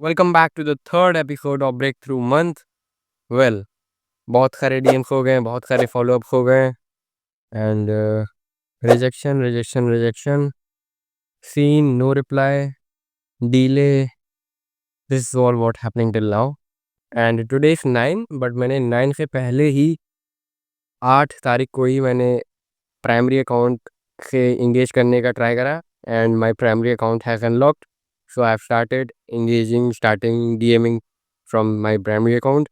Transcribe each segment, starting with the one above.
Welcome back to the third episode of breakthrough month. Well, बहुत सारे DMs हो गए, बहुत सारे फॉलोअप्स हो गए and rejection rejection rejection, seen, no reply, delay, this is all what happening till now. And today is 9, but मैंने 9 से पहले ही 8 तारीख को ही मैंने प्राइमरी अकाउंट से इंगेज करने का ट्राई करा and my primary account has unlocked. So I have started engaging starting DMing from my primary account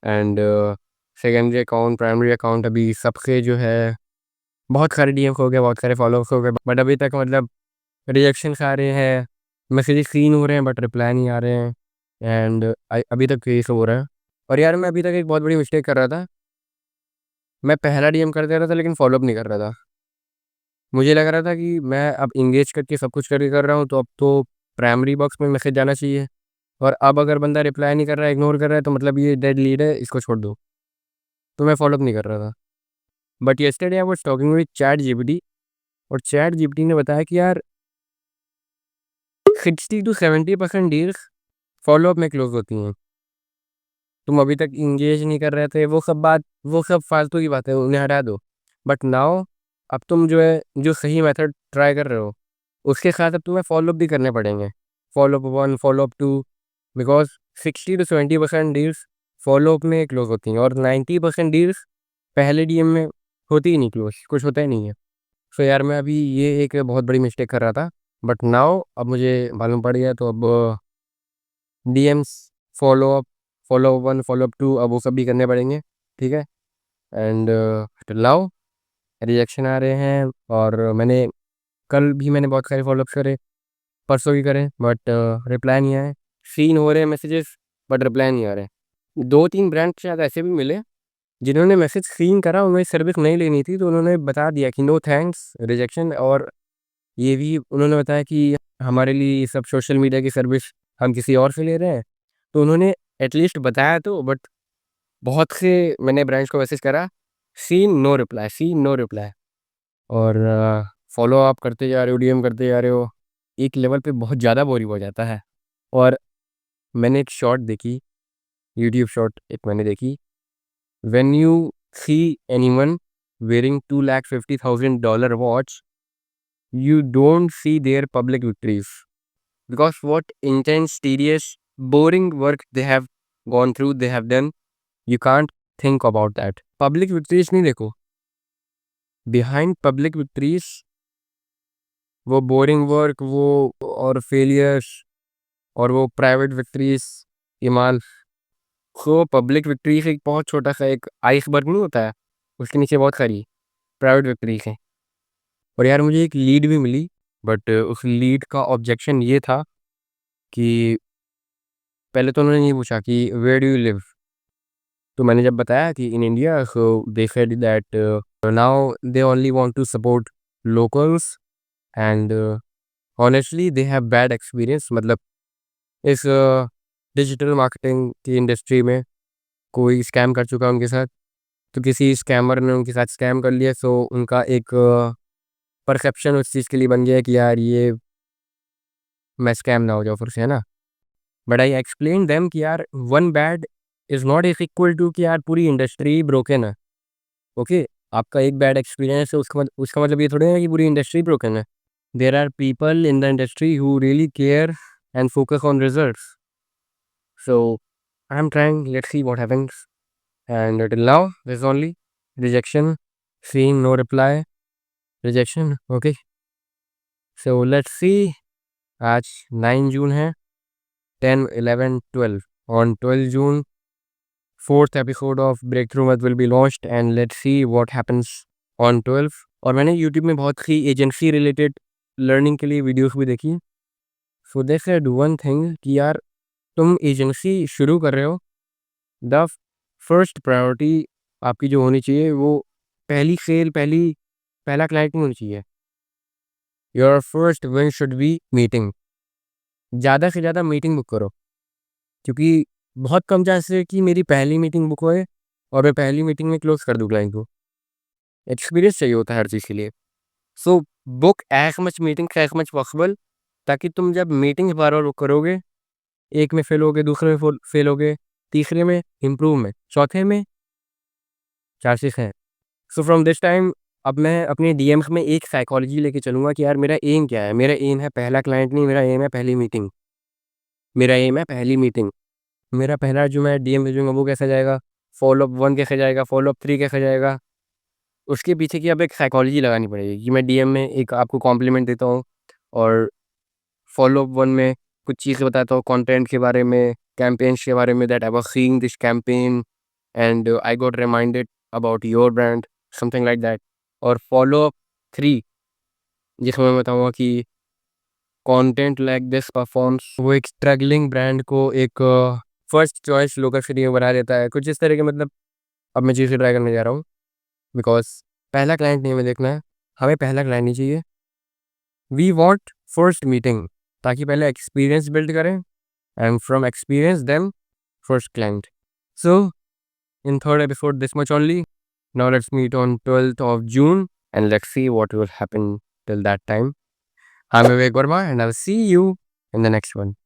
and secondary account, primary account अभी सबसे जो है बहुत सारे डीएम्स हो गए, बहुत सारे फॉलोअर्स हो गए, बट अभी तक मतलब रिजेक्शंस आ रहे हैं, मैसेजेस सीन हो रहे हैं बट रिप्लाई नहीं आ रहे हैं एंड अभी तक यही सब हो रहा है। और यार मैं अभी तक एक बहुत बड़ी मिस्टेक कर रहा था। मैं पहला डीएम कर दे रहा था लेकिन फॉलोअप नहीं कर रहा था। मुझे लग रहा था कि मैं अब इंगेज करके सब कुछ करके कर रहा हूँ तो अब तो प्राइमरी बॉक्स में मैसेज जाना चाहिए, और अब अगर बंदा रिप्लाई नहीं कर रहा है, इग्नोर कर रहा है, तो मतलब ये डेड लीड है, इसको छोड़ दो। तो मैं फॉलोअप नहीं कर रहा था। But yesterday I was talking with chat GPT, और चैट जीपीटी ने बताया कि यार 60 to 70% डील्स फॉलोअप में क्लोज होती हैं। तुम अभी तक इंगेज नहीं कर रहे थे, वो सब फालतू की बात है, उन्हें हटा दो। बट नाउ अब तुम जो है जो सही मेथड ट्राई कर रहे हो उसके साथ अब तुम्हें फॉलोअप भी करने पड़ेंगे। Follow up 1, follow up 2, because 60 to 70% deals follow up में क्लोज होती हैं और 90% डील्स पहले डीएम में होती ही नहीं, क्लोज कुछ होता ही नहीं है। सो यार मैं अभी ये एक बहुत बड़ी मिस्टेक कर रहा था, बट नाउ अब मुझे मालूम पड़ गया, तो अब डीएम्स, फॉलोअप, फॉलोअप 1, फॉलोअप 2, अब वो सब भी करने पड़ेंगे। ठीक है। एंड नाउ रिजेक्शन आ रहे हैं, और कल भी मैंने बहुत सारे फॉलोअप्स करे, परसों भी करे, बट रिप्लाई नहीं आए। सीन हो रहे हैं मैसेजेस बट रिप्लाई नहीं आ रहे। 2-3 ब्रांड शायद ऐसे भी मिले जिन्होंने मैसेज सीन करा, उन्हें सर्विस नहीं लेनी थी, तो उन्होंने बता दिया कि नो थैंक्स, रिजेक्शन। और ये भी उन्होंने बताया कि हमारे लिए ये सब सोशल मीडिया की सर्विस हम किसी और से ले रहे हैं। तो उन्होंने एटलीस्ट बताया तो, बट बहुत से मैंने ब्रांड्स को मैसेज करा, seen no reply, seen no reply. और फॉलो अप करते जा रहे हो, डीएम करते जा रहे हो, एक लेवल पे बहुत ज़्यादा बोरिंग हो जाता है। और मैंने एक शॉर्ट देखी, यूट्यूब शॉर्ट एक मैंने देखी, when you see anyone wearing $250,000 watch, you don't see their public victories, because what intense, tedious, boring work they have gone through, they have done, you can't think about that. Public victories नहीं देखो, behind public victories वो boring work, वो और failures, और वो private victories, इमाल। So public victories एक बहुत छोटा सा एक आइसबर्ग नहीं होता है, उसके नीचे बहुत सारी प्राइवेट विक्ट्रीज हैं। और यार मुझे एक लीड भी मिली, बट उस लीड का ऑब्जेक्शन ये था कि पहले तो उन्होंने ये पूछा कि वेयर डू यू लिव। तो मैंने जब बताया कि in India, so they said that now they only want to support locals and honestly they have bad experience. मतलब इस डिजिटल मार्केटिंग की इंडस्ट्री में कोई स्कैम कर चुका है उनके साथ, तो किसी स्कैमर ने उनके साथ स्कैम कर लिया, सो उनका एक परसेप्शन उस चीज़ के लिए बन गया है कि यार ये मैं स्कैम ना हो जाऊँ फिर से, है ना। बट आई एक्सप्लेन देम कि यार one bad is not is equal to कि यार पूरी इंडस्ट्री ब्रोकन है। ओके, आपका एक बैड एक्सपीरियंस है उसका मतलब ये थोड़ी है कि पूरी इंडस्ट्री ब्रोकन है। There are people in the industry who really care and focus on results. So I am trying, let's see what happens. And till now, there's only rejection, seeing no reply, rejection. Okay, so let's see. आज 9 जून है, 10, 11, 12. On 12 June, fourth episode of Breakthrough Month will be launched, and let's see what happens on 12. और मैंने YouTube में बहुत सी agency related learning के लिए videos भी देखी। सो दे सेड वन थिंग कि यार तुम एजेंसी शुरू कर रहे हो, द फर्स्ट प्रायोरिटी आपकी जो होनी चाहिए वो पहली सेल, पहला क्लाइंट नहीं होनी चाहिए। Your first win should be meeting. ज़्यादा से ज़्यादा मीटिंग बुक करो, क्योंकि बहुत कम चांस है कि मेरी पहली मीटिंग बुक होए और मैं पहली मीटिंग में क्लोज कर दूँ क्लाइंट को। एक्सपीरियंस चाहिए होता है हर चीज़ के लिए। So book as much meeting as much possible, ताकि तुम जब मीटिंग बार बार बुक करोगे एक में फेल हो गए, दूसरे में फेल हो गए, तीसरे में इम्प्रूव में, चौथे में चांसेस हैं। सो फ्रॉम दिस टाइम अब मैं अपने डीएम्स में एक साइकोलॉजी लेके चलूँगा कि यार मेरा एम क्या है? मेरा एम है पहला क्लाइंट नहीं, मेरा एम है पहली मीटिंग। मेरा एम है पहली मीटिंग। मेरा पहला जो मैं डीएम भेजूँगा वो कैसा जाएगा? फ़ॉलो-अप 1 कैसे जाएगा? फ़ॉलो-अप 3 कैसे जाएगा? उसके पीछे की अब एक साइकोलॉजी लगानी पड़ेगी कि मैं डीएम में एक आपको कॉम्प्लीमेंट देता हूँ और फ़ॉलो-अप 1 में कुछ चीज़ें बताता हूँ कंटेंट के बारे में, कैम्पेन्स के बारे में, that I was seeing this campaign and I got reminded about your brand, something like that. और फ़ॉलो-अप 3 जिसमें मैं बताऊँगा कि कंटेंट लाइक दिस परफॉर्म्स, वो एक स्ट्रगलिंग ब्रांड को एक फर्स्ट चॉइस लोगों के लिए बना देता है। कुछ इस तरह के मतलब अब मैं चीज़ें ट्राई करने जा रहा हूँ बिकॉज़ पहला क्लाइंट नहीं हमें देखना है, हमें पहला क्लाइंट नहीं चाहिए। वी वांट फर्स्ट मीटिंग ताकि पहले एक्सपीरियंस बिल्ड करें and from experience then first client. So in third episode this much only. Now let's meet on 12th of June and let's see what will happen till that time. I'm Vivek Verma and I'll see you in the next one.